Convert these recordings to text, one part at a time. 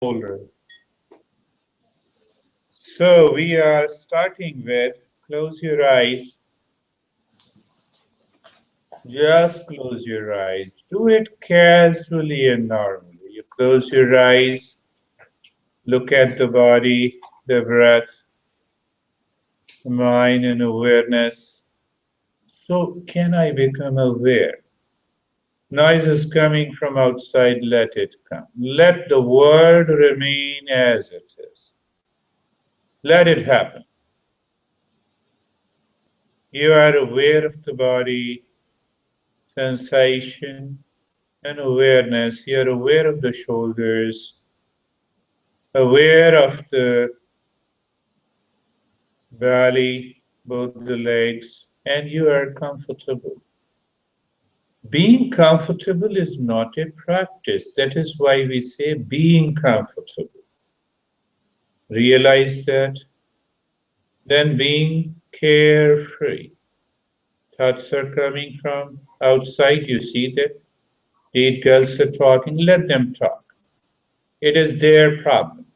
Folder. So we are starting with close your eyes. Just close your eyes. Do it casually and normally. You close your eyes, look at the body, the breath, the mind, and awareness. So, can I become aware? Noise is coming from outside, let it come. Let the world remain as it is. Let it happen. You are aware of the body, sensation, and awareness. You are aware of the shoulders, aware of the belly, both the legs, and you are comfortable. Being comfortable is not a practice. That is why we say being comfortable. Realize that. Then being carefree. Thoughts are coming from outside. You see that? Eight girls are talking. Let them talk. It is their problem.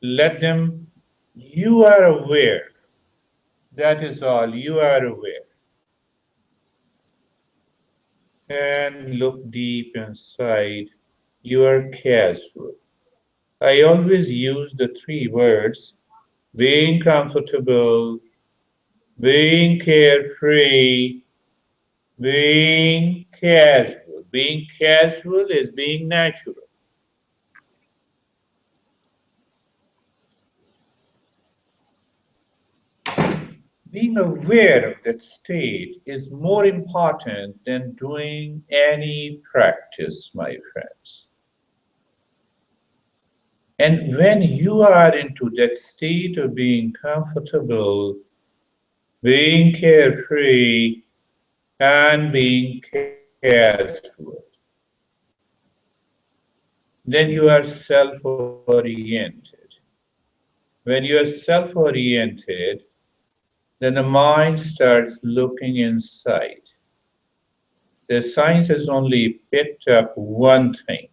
Let them. You are aware. That is all. You are aware. And look deep inside. You are casual. I always use the three words being comfortable, being carefree, being casual. Being casual is being natural. Being aware of that state is more important than doing any practice, my friends. And when you are into that state of being comfortable, being carefree, and being casual, then you are self oriented. When you are self oriented, then the mind starts looking inside. The science has only picked up one thing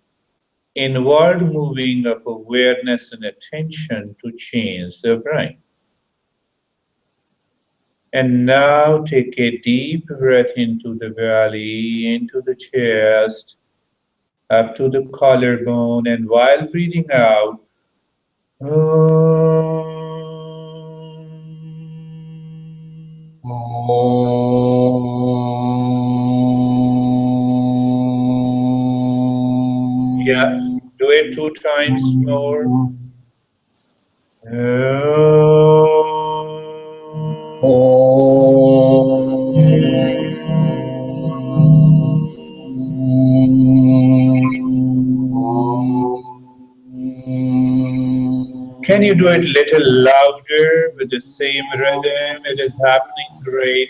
inward moving of awareness and attention to change the brain. And now take a deep breath into the belly, into the chest, up to the collarbone, and while breathing out, yeah, do it two times more. Can you do it a little louder with the same rhythm? It is happening great.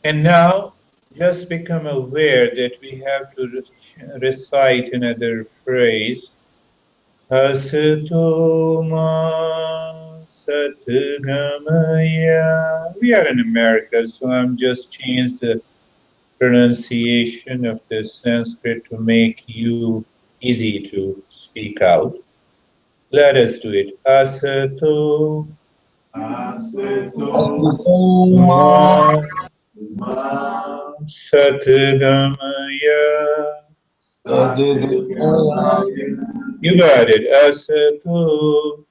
And now just become aware that we have to recite another phrase. Asatoma Satgamaya. We are in America, so I'm just changed the pronunciation of the Sanskrit to make you easy to speak out. Let us do it. Asato Satgamaya. You got it. Asato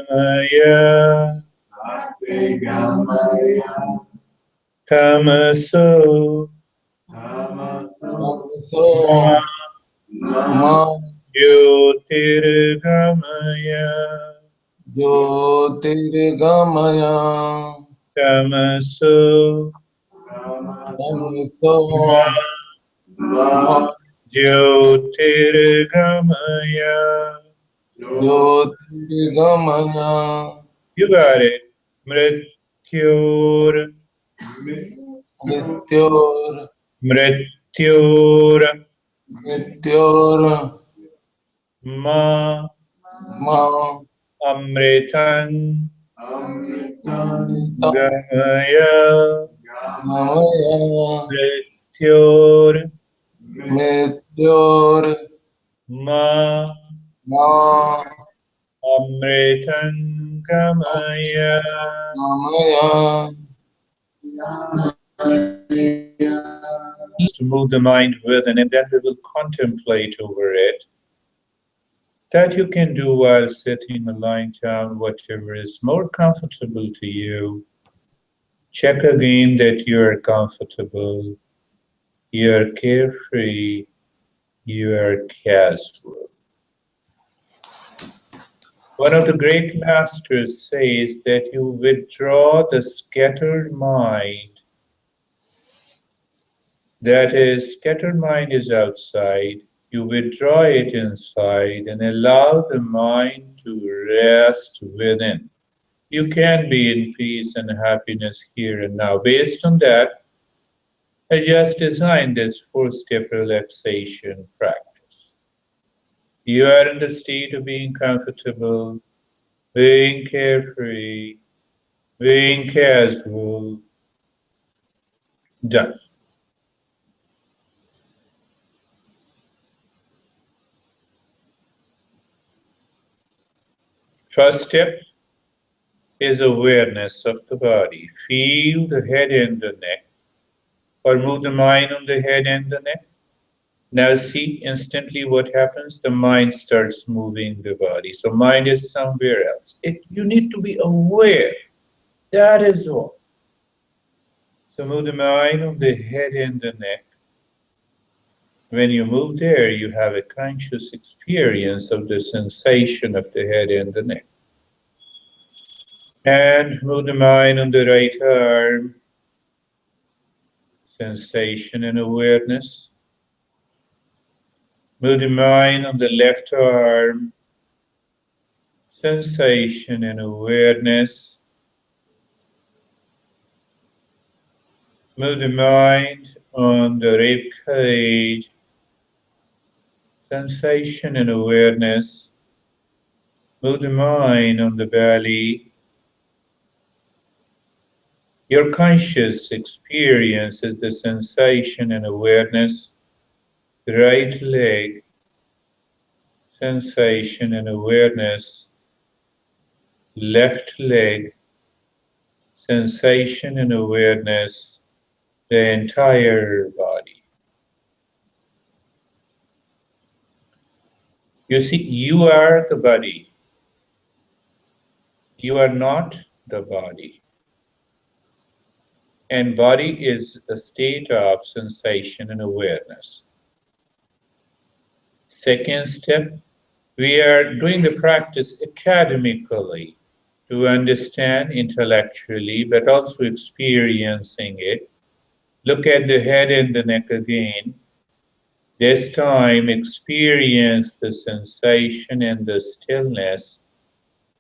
Satgamaya. Tamaso Jyotirgamaya. Tamaso Jyotirgamaya. Jyotirgamaya. You got it. Mrityur. Mrityor. Mrityur. Mrityor. Ma. Ma. Amritan. Amritam. Gamaya. Gamaya. Mrityur. Mrityor. Ma. Ma. Amritan. Gamaya. Gamaya. To move the mind within, and then we will contemplate over it. That you can do while sitting or lying down, whatever is more comfortable to you. Check again that you are comfortable, you are carefree, you are casual. One of the great masters says that you withdraw the scattered mind. That is, scattered mind is outside. You withdraw it inside and allow the mind to rest within. You can be in peace and happiness here and now. Based on that, I just designed this four-step relaxation practice. You are in the state of being comfortable, being carefree, being casual. Done. First step is awareness of the body. Feel the head and the neck, or move the mind on the head and the neck. Now see instantly what happens. The mind starts moving the body. So mind is somewhere else. You need to be aware. That is all. So move the mind on the head and the neck. When you move there, you have a conscious experience of the sensation of the head and the neck. And move the mind on the right arm, sensation and awareness. Move the mind on the left arm, sensation and awareness. Move the mind on the rib cage, sensation and awareness. Move the mind on the belly. Your conscious experience is the sensation and awareness. The right leg, sensation and awareness. Left leg, sensation and awareness. The entire body. You see, you are the body. You are not the body. And body is a state of sensation and awareness. Second step, we are doing the practice academically to understand intellectually, but also experiencing it. Look at the head and the neck again. This time, experience the sensation and the stillness.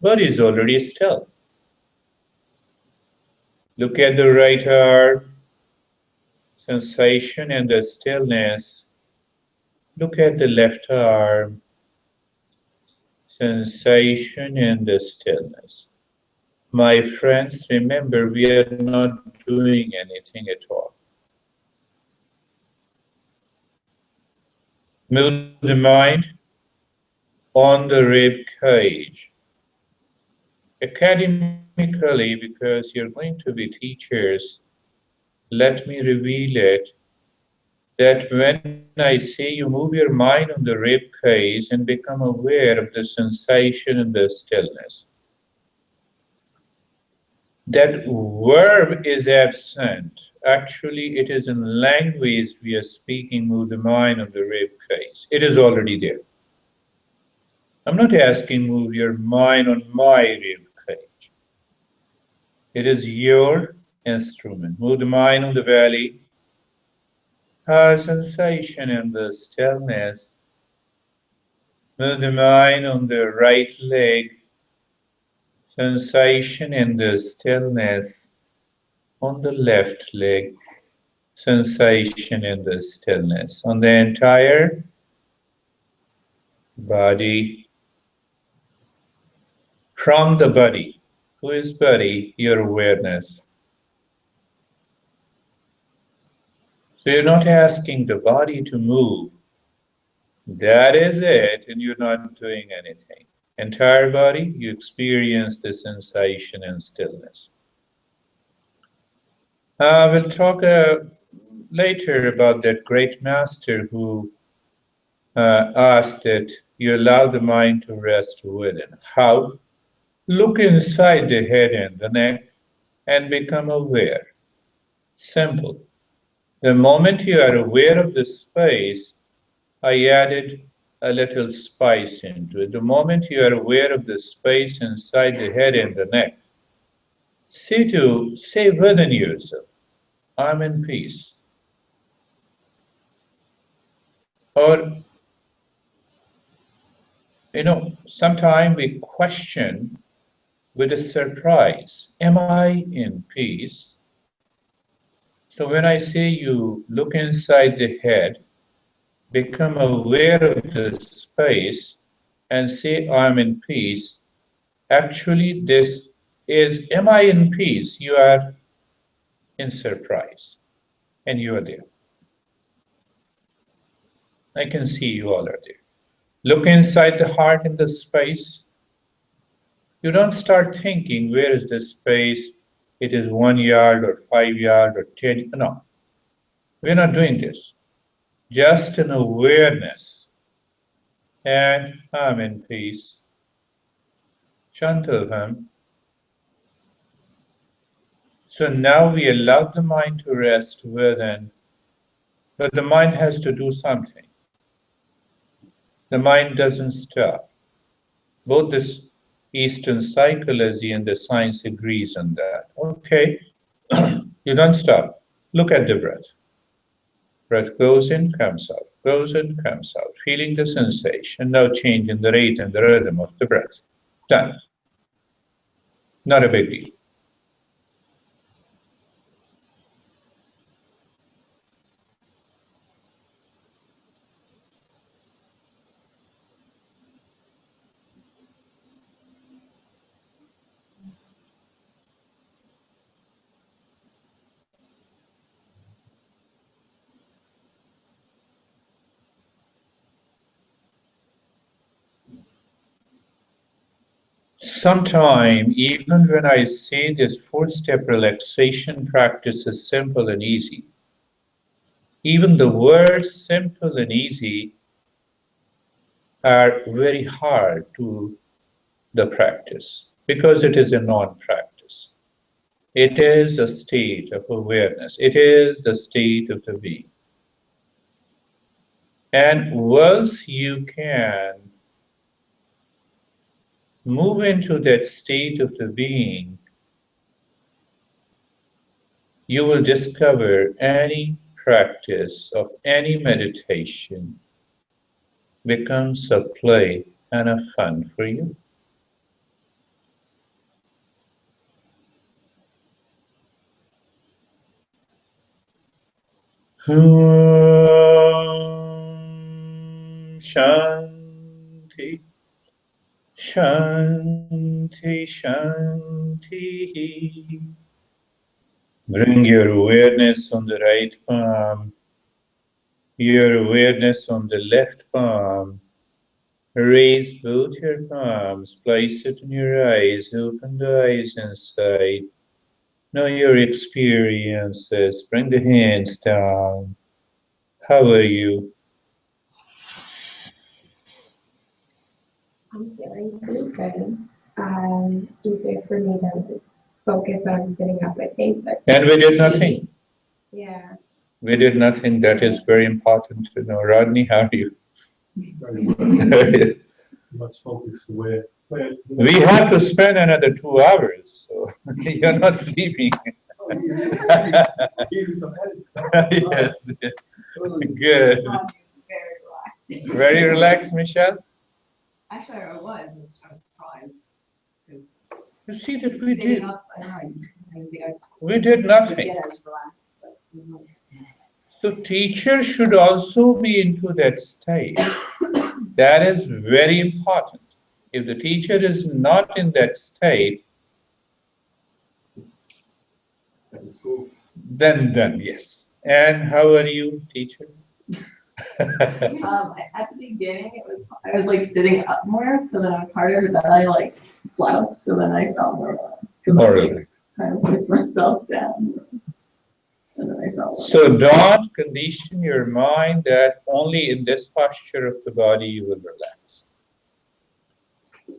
Body is already still. Look at the right arm, sensation and the stillness. Look at the left arm, sensation and the stillness. My friends, remember, we are not doing anything at all. Move the mind on the rib cage. Academically, because you're going to be teachers, let me reveal it that when I say you move your mind on the rib cage and become aware of the sensation and the stillness, that verb is absent. Actually, it is in language we are speaking, move the mind on the rib cage. It is already there. I'm not asking move your mind on my rib cage. It is your instrument. Move the mind on the belly, Sensation in the stillness. Move the mind on the right leg. Sensation in the stillness on the left leg. Sensation in the stillness on the entire body. From the body. Who is body? Your awareness. So you're not asking the body to move. That is it, and you're not doing anything. Entire body, you experience the sensation and stillness. We'll talk later about that great master who asked that you allow the mind to rest within. How? Look inside the head and the neck and become aware. Simple. The moment you are aware of the space, I added a little spice into it. The moment you are aware of the space inside the head and the neck, say within yourself, I'm in peace. Or, sometimes we question with a surprise, am I in peace? So when I say you look inside the head, become aware of the space, and say, I'm in peace, actually, this is, am I in peace? You are in surprise, and you are there. I can see you all are there. Look inside the heart in the space. You don't start thinking, where is this space? It is 1 yard or 5 yard or 10. No, we're not doing this. Just an awareness. And I'm in peace. Shantavam. So now we allow the mind to rest within, but the mind has to do something. The mind doesn't stop. Both this Eastern psychology and the science agrees on that. Okay, you don't stop. Look at the breath. Breath goes in, comes out, goes in, comes out, feeling the sensation, no change in the rate and the rhythm of the breath. Done. Not a big deal. Sometime, even when I say this four-step relaxation practice is simple and easy, even the words simple and easy are very hard to the practice because it is a non-practice. It is a state of awareness. It is the state of the being. And once you can move into that state of the being, you will discover any practice of any meditation becomes a play and a fun for you. Shanti, Shanti, Shanti. Bring your awareness on the right palm, your awareness on the left palm. Raise both your palms, place it in your eyes, open the eyes inside. Know your experiences, bring the hands down. How are you? I'm feeling pretty good. Easier for me to focus on sitting up, I think. But And we did nothing. Yeah. We did nothing. That is very important to know. Rodney, how are you? Let's focus the way it's planned. We have to spend another 2 hours, so you're not sleeping. Give you some edit. Yes. Good. Very relaxed. Very relaxed, Michelle. Actually, I was surprised. You see that we Sitting did. up, I don't know, I didn't think I We did would nothing. get as relaxed, but it was. So teachers should also be into that state. That is very important. If the teacher is not in that state, Second school. then yes. And how are you, teacher? At the beginning, I was like sitting up more, so then it was harder, but then I like slouched, so then I felt more relaxed. 'Cause I like kind of pushed myself down. And then I felt So don't condition your mind that only in this posture of the body you will relax.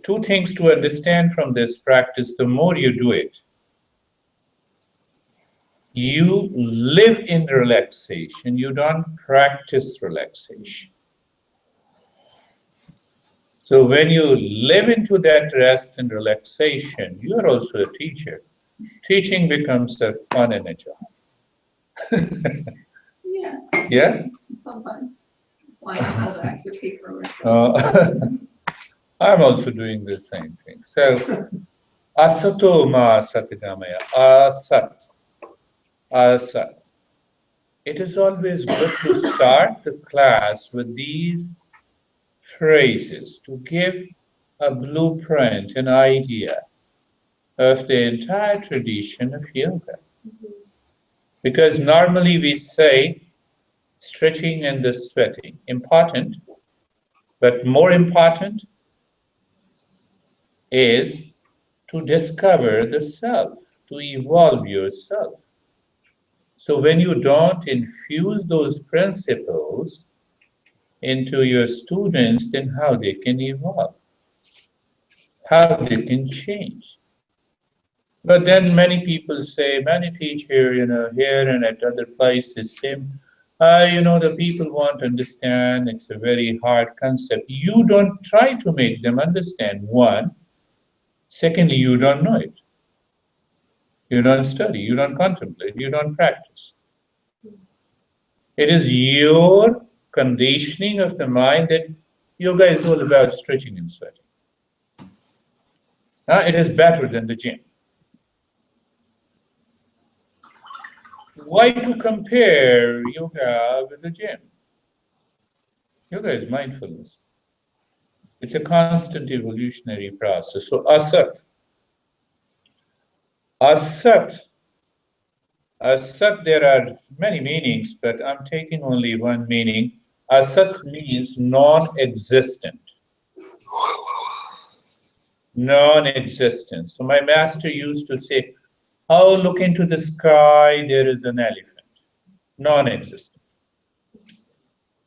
Two things to understand from this practice: the more you do it, you live in relaxation, you don't practice relaxation. So when you live into that rest and relaxation, you are also a teacher. Teaching becomes a fun and a job. yeah, Yeah? sometimes. Why all the extra paperwork? I'm also doing the same thing. So, asato ma satagamaya, asat, asat. It is always good to start the class with these phrases to give a blueprint, an idea of the entire tradition of yoga. Because normally we say stretching and the sweating, important, but more important is to discover the self, to evolve yourself. So when you don't infuse those principles into your students, then how they can evolve, how they can change. But then many people say, many teachers, here and at other places say, the people won't understand, it's a very hard concept. You don't try to make them understand, one. Secondly, you don't know it. You don't study, you don't contemplate, you don't practice. It is your conditioning of the mind that yoga is all about stretching and sweating. It is better than the gym. Why to compare yoga with the gym? Yoga is mindfulness. It's a constant evolutionary process. So asat, asat, asat, there are many meanings, but I'm taking only one meaning. Asat means non-existent. Non-existence. So my master used to say, oh, look into the sky, there is an elephant. Non-existence.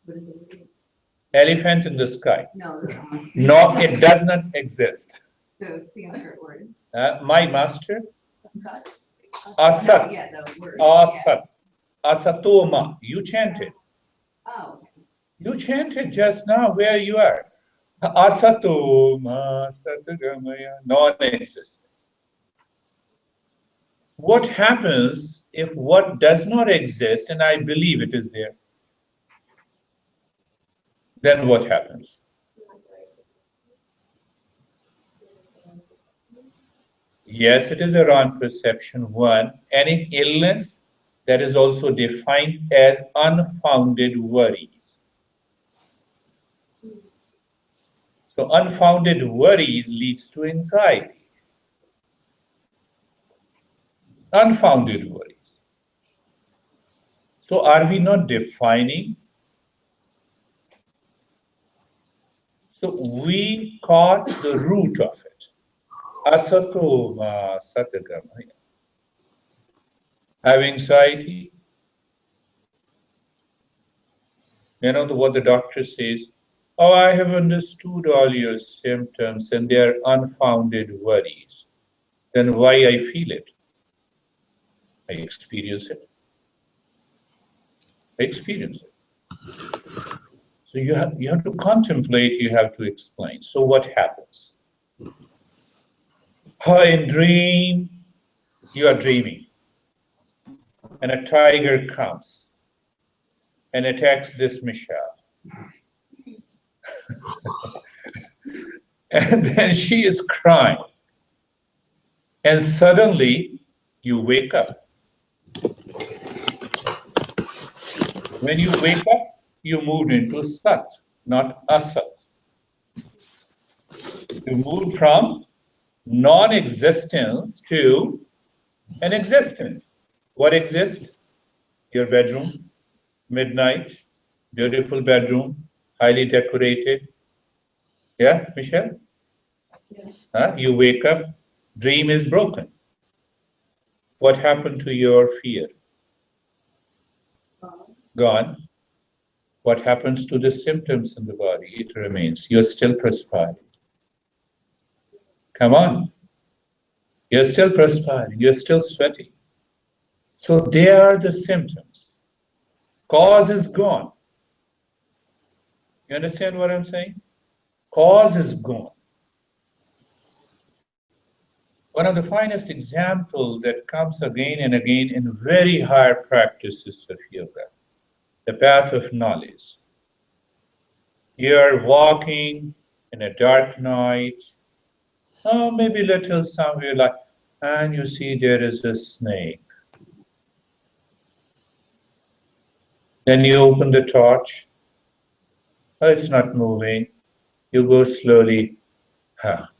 What is it? Elephant in the sky. No, No, it does not exist. the Sanskrit word. My master, Asat. Asat. No, yeah, the word. Asat, asatoma. You chanted. Oh, You chanted just now where you are. Asatoma, satagamaya, non-existence. What happens if what does not exist and I believe it is there? Then what happens? Yes, it is a wrong perception, one. Any illness that is also defined as unfounded worries. So unfounded worries leads to anxiety. Unfounded worries. So are we not defining? So we caught the root of it. Asatoma satagamaya. Have anxiety. What the doctor says, oh, I have understood all your symptoms and they are unfounded worries. Then why I feel it? I experience it. I experience it. So you have to contemplate, you have to explain. So what happens? In dream, you are dreaming, and a tiger comes and attacks this Michelle. And then she is crying. And suddenly you wake up. When you wake up, you moved into Sat, not Asat. You moved from non-existence to an existence. What exists? Your bedroom, midnight, beautiful bedroom, highly decorated. Yeah, Michelle? Yes. You wake up, dream is broken. What happened to your fear? Gone. What happens to the symptoms in the body? It remains. You're still perspiring. Come on. You're still perspiring. You're still sweating. So they are the symptoms. Cause is gone. You understand what I'm saying? Cause is gone. One of the finest examples that comes again and again in very higher practices of yoga, the path of knowledge. You're walking in a dark night, maybe little somewhere like, and you see there is a snake. Then you open the torch. Oh, it's not moving. You go slowly.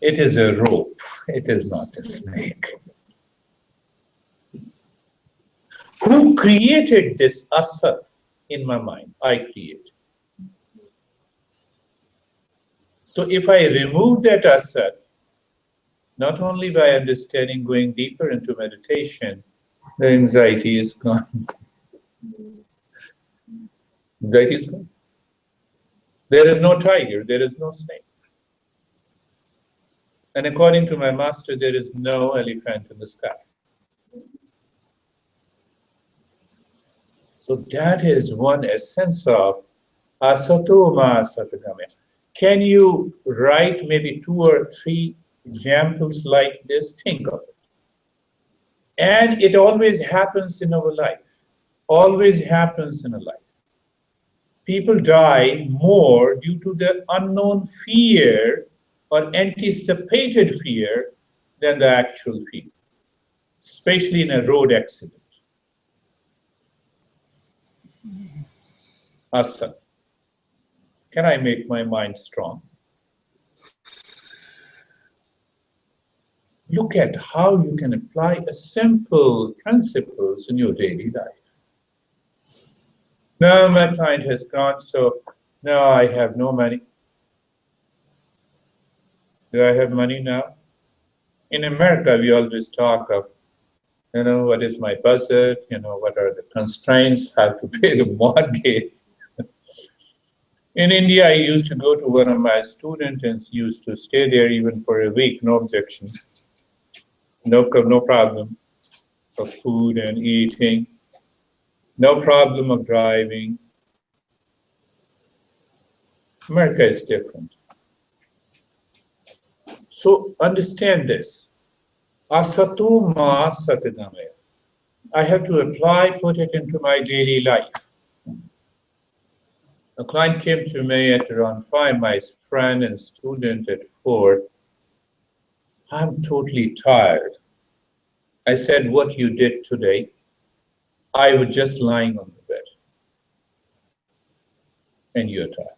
It is a rope. It is not a snake. Who created this asat in my mind? I create. So if I remove that asat, not only by understanding, going deeper into meditation, the anxiety is gone. Anxiety is gone. There is no tiger, there is no snake. And according to my master, there is no elephant in the sky. So that is one essence of asato ma satagame. Can you write maybe 2 or 3 examples like this? Think of it. And it always happens in our life. Always happens in a life. People die more due to the unknown fear or anticipated fear than the actual fear, especially in a road accident. Asa, can I make my mind strong? Look at how you can apply a simple principles in your daily life. No, my client has gone, so no, I have no money. Do I have money now? In America, we always talk of, what is my budget? What are the constraints? How to pay the mortgage? In India, I used to go to one of my students and used to stay there even for a week, no objection. No problem of food and eating. No problem of driving. America is different. So understand this. Asato ma satadamaya. I have to apply, put it into my daily life. A client came to me at around 5, my friend and student at 4. I'm totally tired. I said, what you did today? I was just lying on the bed. And you're tired.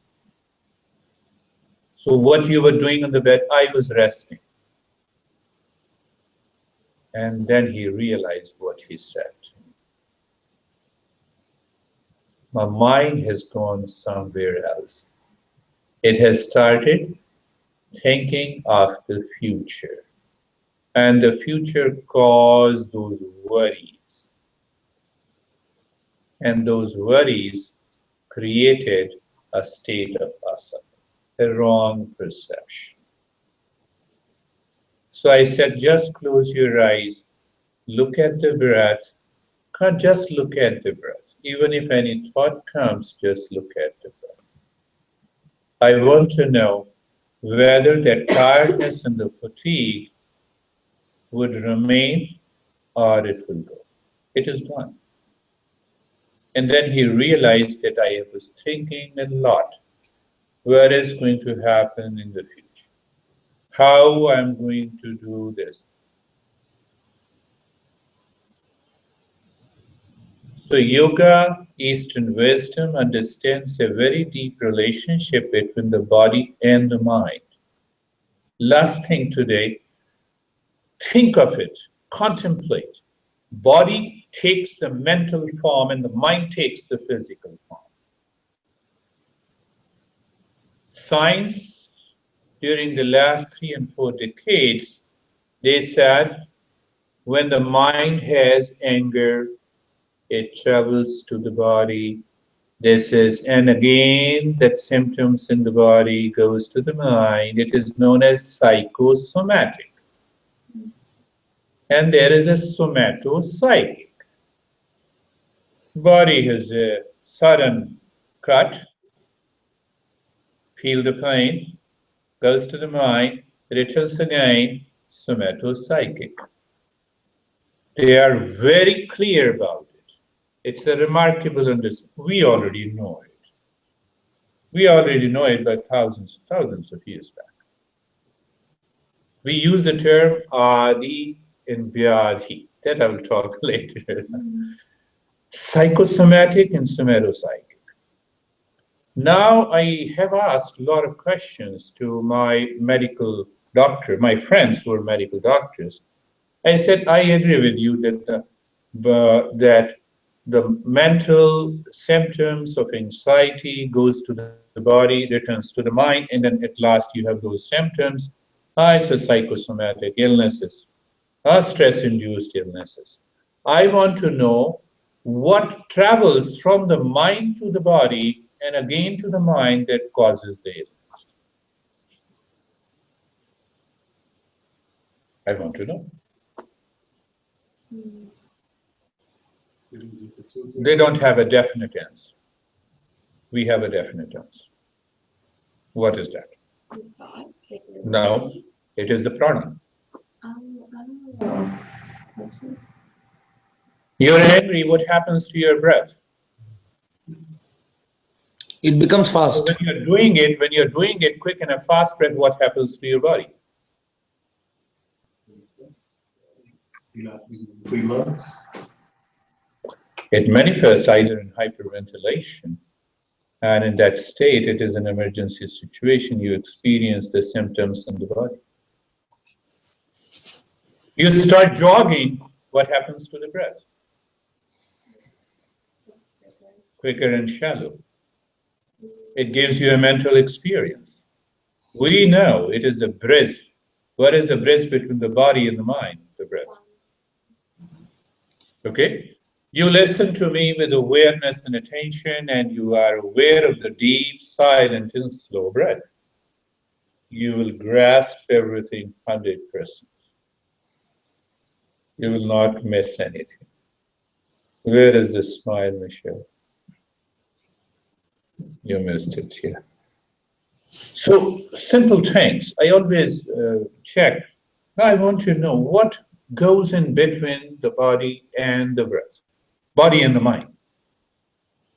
So what you were doing on the bed, I was resting. And then he realized what he said. My mind has gone somewhere else. It has started thinking of the future. And the future caused those worries. And those worries created a state of asat, a wrong perception. So I said, just close your eyes, look at the breath. Can't just look at the breath. Even if any thought comes, just look at the breath. I want to know whether that tiredness and the fatigue would remain or it will go. It is gone. And then he realized that I was thinking a lot. What is going to happen in the future? How I'm going to do this? So yoga, Eastern wisdom understands a very deep relationship between the body and the mind. Last thing today, think of it, contemplate. Body takes the mental form and the mind takes the physical form. Science, during the last 3 and 4 decades, they said when the mind has anger, it travels to the body. This is, and again, that symptoms in the body goes to the mind. It is known as psychosomatic. And there is a somatopsychic. Body has a sudden cut, feel the pain, goes to the mind, returns again, somatopsychic. They are very clear about it. It's a remarkable understanding. We already know it. We already know it by thousands of years back. We use the term Adi and Vyadhi. That I will talk later. Psychosomatic and somatopsychic. Now I have asked a lot of questions to my medical doctor, my friends who are medical doctors. I said, I agree with you that the mental symptoms of anxiety goes to the body, returns to the mind, and then at last you have those symptoms. It's a psychosomatic illnesses, stress-induced illnesses. I want to know what travels from the mind to the body and again to the mind that causes the illness. I want to know. They don't have a definite answer. We have a definite answer. What is that? No, it is the prana. You're angry, what happens to your breath? It becomes So fast. when you're doing it quick and a fast breath, what happens to your body? It manifests either in hyperventilation, and in that state, it is an emergency situation. You experience the symptoms in the body. You start jogging, what happens to the breath? Quicker and shallow. It gives you a mental experience. We know it is the bridge. What is the bridge between the body and the mind? The breath. Okay? You listen to me with awareness and attention, and you are aware of the deep, silent, and slow breath. You will grasp everything 100%. You will not miss anything. Where is the smile, Michelle? You missed it here. So, simple things. I always check. I want to know what goes in between the body and the breath, body and the mind.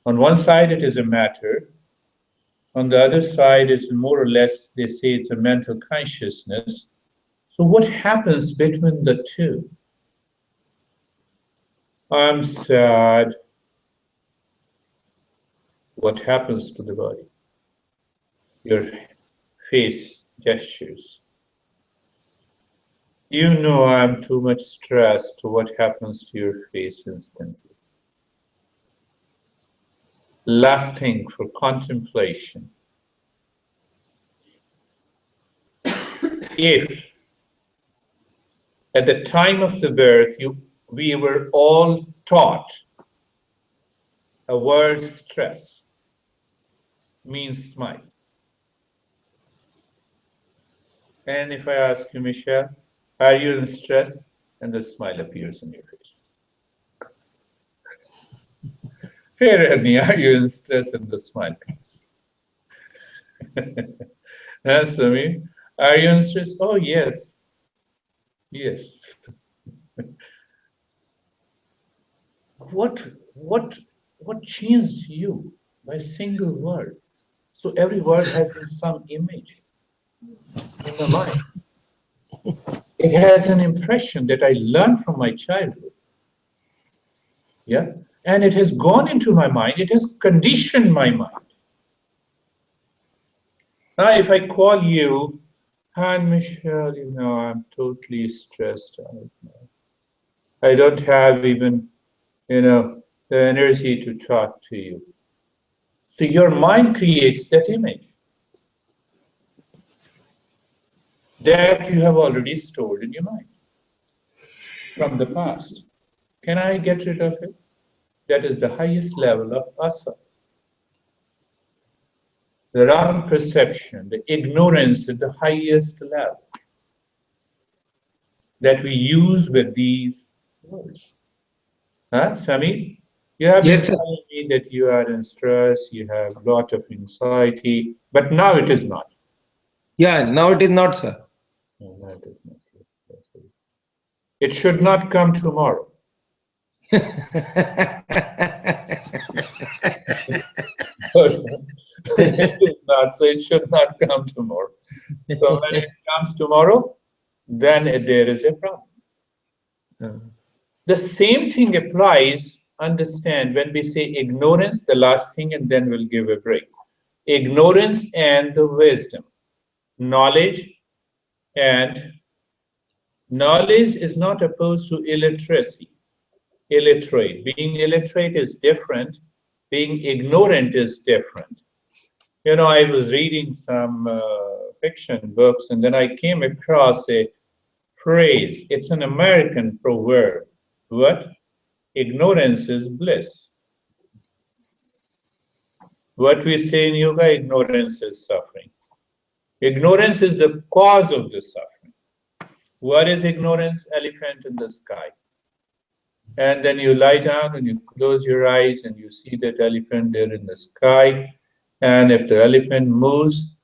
On one side, it is a matter. On the other side, it's more or less, they say it's a mental consciousness. So what happens between the two? I'm sad. What happens to the body? Your face gestures. You know I'm too much stressed. What happens to your face instantly? Last thing for contemplation. If at the time of the birth we were all taught a word stress means smile. And if I ask you, Michelle, are you in stress? And the smile appears on your face. Hey, Remy, are you in stress? And the smile comes. Sami, are you in stress? Oh, yes. Yes. What What changed you by a single word? So every word has some image in the mind. It has an impression that I learned from my childhood. Yeah. And it has gone into my mind. It has conditioned my mind. Now, if I call you, and Michelle, I'm totally stressed out now. I don't have even, the energy to talk to you. So your mind creates that image that you have already stored in your mind from the past. Can I get rid of it? That is the highest level of asa. The wrong perception, the ignorance at the highest level that we use with these words. Huh, Sami? You have been Yes, sir. telling me that you are in stress, you have a lot of anxiety, but now it is not. Yeah, now it is not, sir. No, that is not. It should not come tomorrow. It is not, so it should not come tomorrow. So when it comes tomorrow, then there is a problem. The same thing applies, understand, when we say ignorance, the last thing, and then we'll give a break. Ignorance and the wisdom. Knowledge and knowledge is not opposed to illiteracy. Illiterate. Being illiterate is different. Being ignorant is different. I was reading some fiction books, and then I came across a phrase. It's an American proverb. What? Ignorance is bliss. What we say in yoga, ignorance is suffering. Ignorance is the cause of the suffering. What is ignorance? Elephant in the sky. And then you lie down and you close your eyes and you see that elephant there in the sky. And if the elephant moves,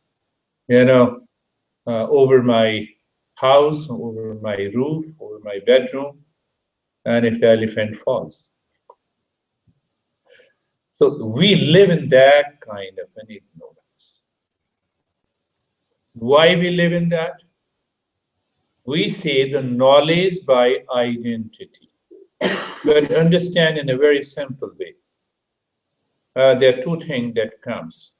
over my house, over my roof, over my bedroom, and if the elephant falls. So we live in that kind of an ignorance. Why we live in that? We say the knowledge by identity. But understand in a very simple way. There are two things that comes.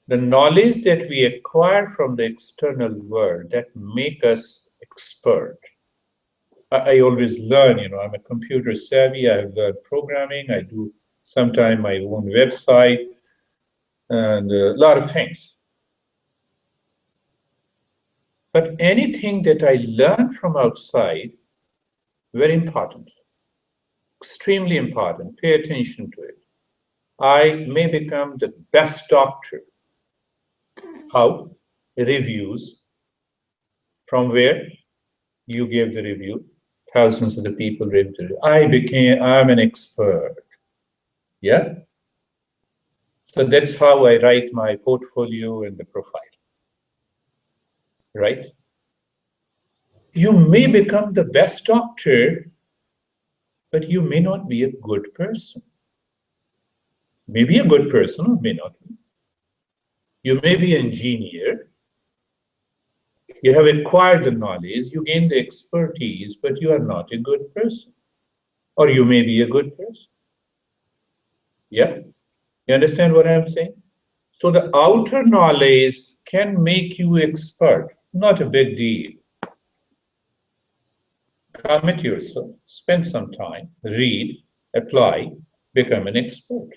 The knowledge that we acquire from the external world that make us expert. I always learn, I'm a computer savvy, I have learned programming, I do sometimes my own website, and a lot of things. But anything that I learn from outside, very important, extremely important, pay attention to it. I may become the best doctor. How? Reviews. From where? You gave the review. Thousands of the people read the review. I'm an expert. Yeah? So that's how I write my portfolio and the profile. Right? You may become the best doctor, but you may not be a good person. Maybe a good person or may not be. You may be an engineer. You have acquired the knowledge, you gain the expertise, but you are not a good person. Or you may be a good person. Yeah? You understand what I'm saying? So the outer knowledge can make you expert. Not a big deal. Commit yourself, spend some time, read, apply, become an expert.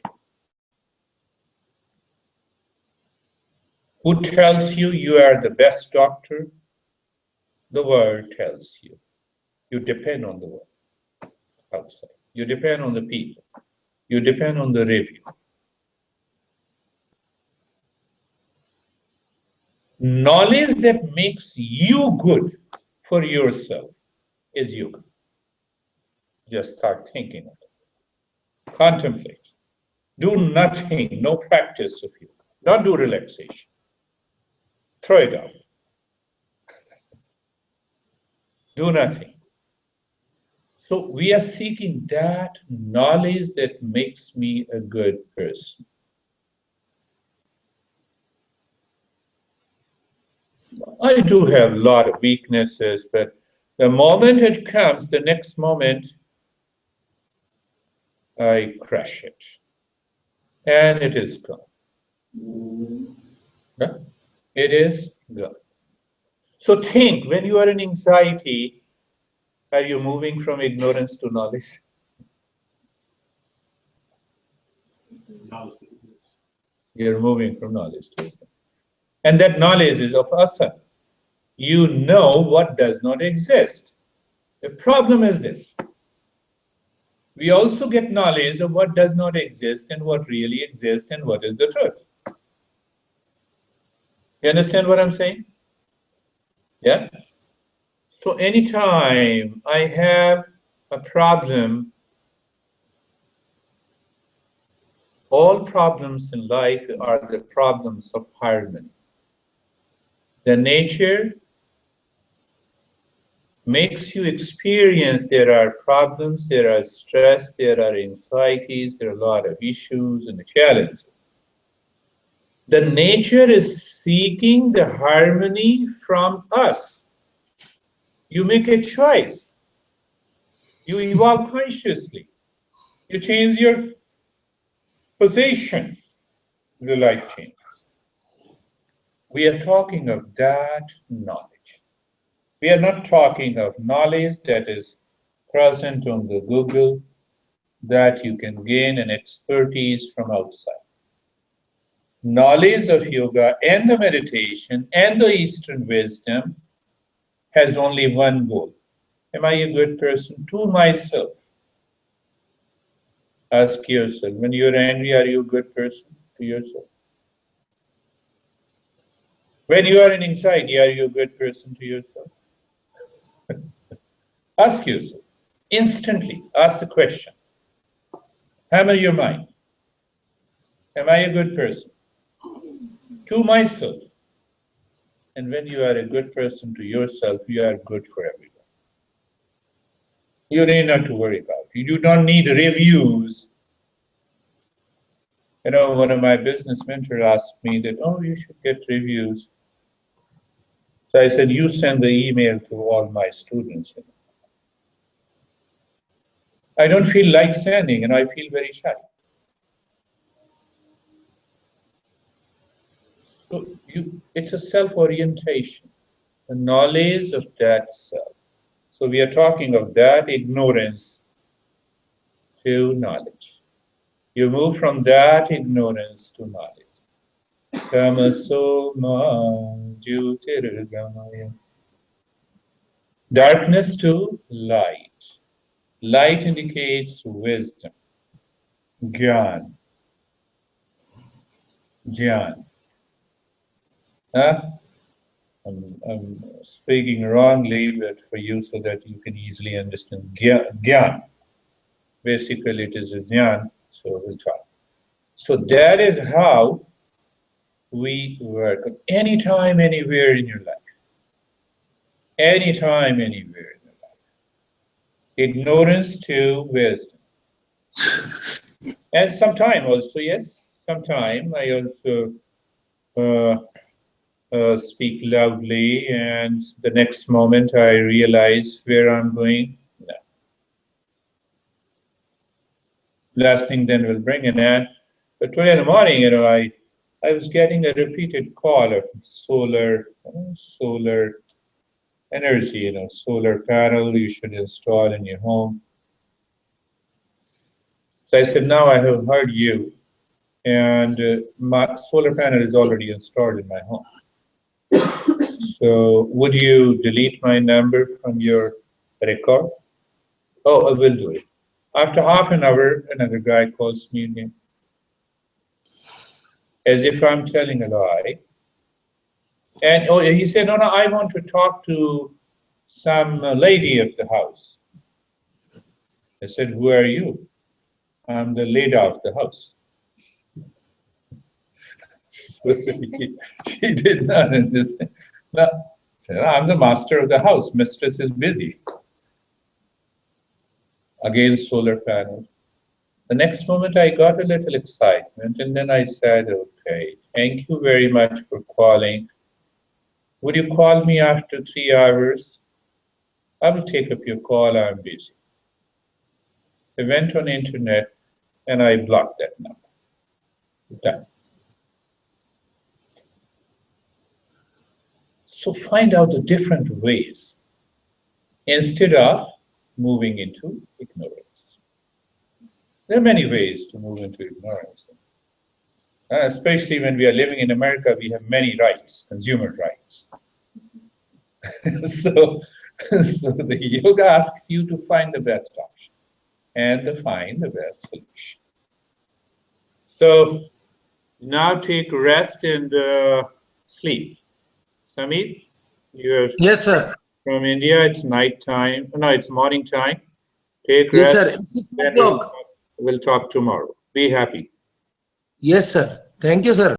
Who tells you you are the best doctor? The world tells you. You depend on the world outside. You depend on the people. You depend on the review. Knowledge that makes you good for yourself is yoga. Just start thinking of it. Contemplate. Do nothing, no practice of yoga. Don't do relaxation. Throw it out. Do nothing. So we are seeking that knowledge that makes me a good person. I do have a lot of weaknesses, but the moment it comes, the next moment, I crush it. And it is gone. Yeah? It is gone. So think, when you are in anxiety, are you moving from ignorance to knowledge? You're moving from knowledge to ignorance. And that knowledge is of asana. You know what does not exist. The problem is this. We also get knowledge of what does not exist and what really exists and what is the truth. You understand what I'm saying? Yeah? So anytime I have a problem, all problems in life are the problems of harmony. The nature makes you experience there are problems, there are stress, there are anxieties, there are a lot of issues and challenges. The nature is seeking the harmony from us. You make a choice. You evolve consciously. You change your position. The life changes. We are talking of that knowledge. We are not talking of knowledge that is present on the Google, that you can gain an expertise from outside. Knowledge of yoga and the meditation and the Eastern wisdom has only one goal. Am I a good person to myself? Ask yourself, when you're angry, are you a good person to yourself? When you are in anxiety, are you a good person to yourself? Ask yourself. Instantly, ask the question. Hammer your mind. Am I a good person to myself? And when you are a good person to yourself, you are good for everyone. You need not to worry about it. You don't need reviews. You know, one of my business mentors asked me that, oh, you should get reviews. So I said, you send the email to all my students. I don't feel like sending, and I feel very shy. So it's a self-orientation, the knowledge of that self. So we are talking of that ignorance to knowledge. You move from that ignorance to knowledge. Tamaso ma jyotirgamaya. Darkness to light. Light indicates wisdom. Gyan. Jnana. I'm speaking wrongly, but for you so that you can easily understand. Gyan. Basically, it is a jnana, so we'll talk. So that is how we work. Anytime, anywhere in your life. Anytime, anywhere in your life. Ignorance to wisdom. And sometime also, yes, sometime I also speak loudly, and the next moment I realize where I'm going. No. Last thing then will bring an end. But today in the morning, I was getting a repeated call of solar energy, solar panel you should install in your home. So I said, now I have heard you, and my solar panel is already installed in my home. So would you delete my number from your record? Oh, I will do it. After half an hour, another guy calls me again, as if I'm telling a lie. And he said, no, I want to talk to some lady of the house. I said, who are you? I'm the lady of the house. She did not understand. No, said, I'm the master of the house. Mistress is busy. Again, solar panel. The next moment I got a little excitement, and then I said, okay, thank you very much for calling. Would you call me after 3 hours? I will take up your call, I'm busy. I went on the internet and I blocked that number. Done. So find out the different ways instead of moving into ignorance. There are many ways to move into ignorance. Especially when we are living in America, we have many rights, consumer rights. so the yoga asks you to find the best option and to find the best solution. So now take rest and sleep. Samit, you're Yes, sir. from India, it's night time. No, it's morning time. Take Yes, rest. sir. 6 Then o'clock. we'll talk tomorrow. Be happy. Yes, sir. Thank you, sir.